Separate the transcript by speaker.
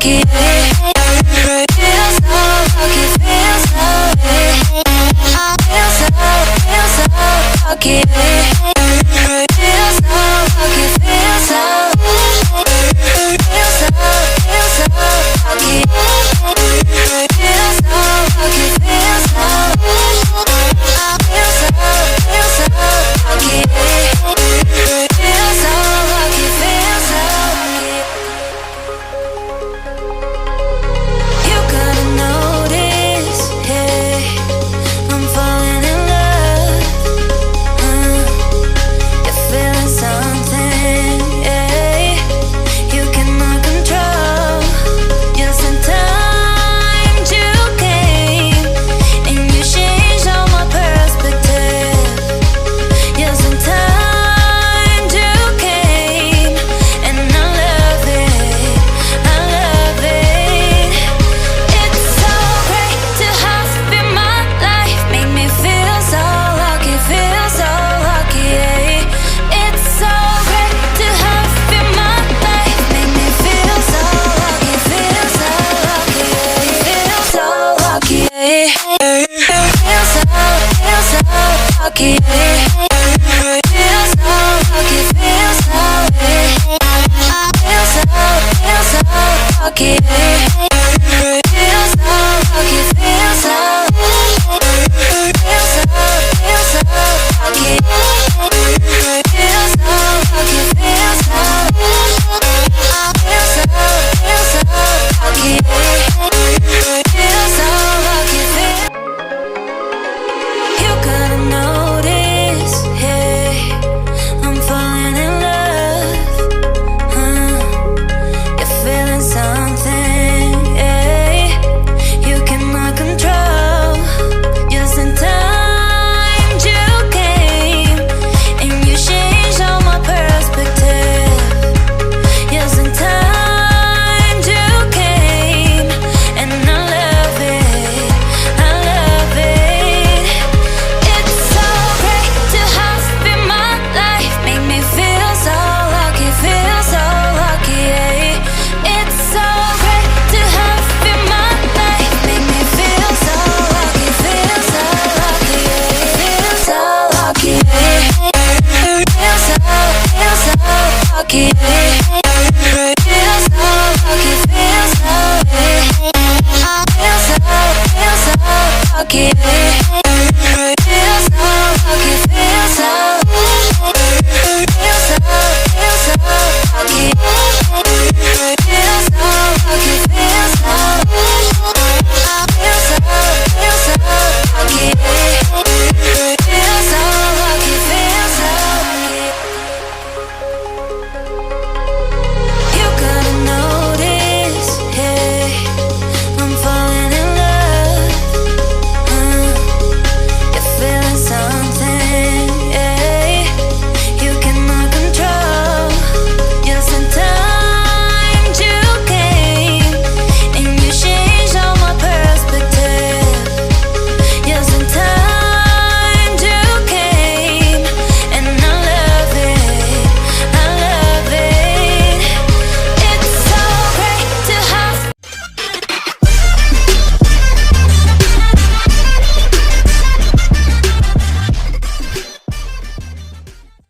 Speaker 1: lucky. Feel so lucky, feel so lucky. Feel so lucky, feel so lucky. Feel so lucky, feel so lucky. Feel so lucky, feel so lucky. You gotta notice, hey, I'm falling in love. You're feeling something, hey, you cannot control. Just in time you came and you changed all my perspective. Just in time you came and I love it, I love it. It's so great to have you in my life, make me feel so lucky, feel so lucky. It's so great to have you in my life, make me feel so lucky, feel so lucky, feel so lucky. Feel so lucky. Feel so lucky, feel so lucky. Feel so lucky, feel so lucky. Feel so lucky, feel so lucky. Feel so lucky, you gotta notice, hey, I'm falling in love. You're feeling something, hey, you cannot control. Just in time you came and you changed all my perspective. Just in time you came and I love it, I love it. It's so great to have you in my life, make me feel so lucky, feel so lucky. It's so great to have you in my life, make me feel so lucky, feel so lucky, feel so lucky. Feel so lucky. Feel so lucky, feel so lucky.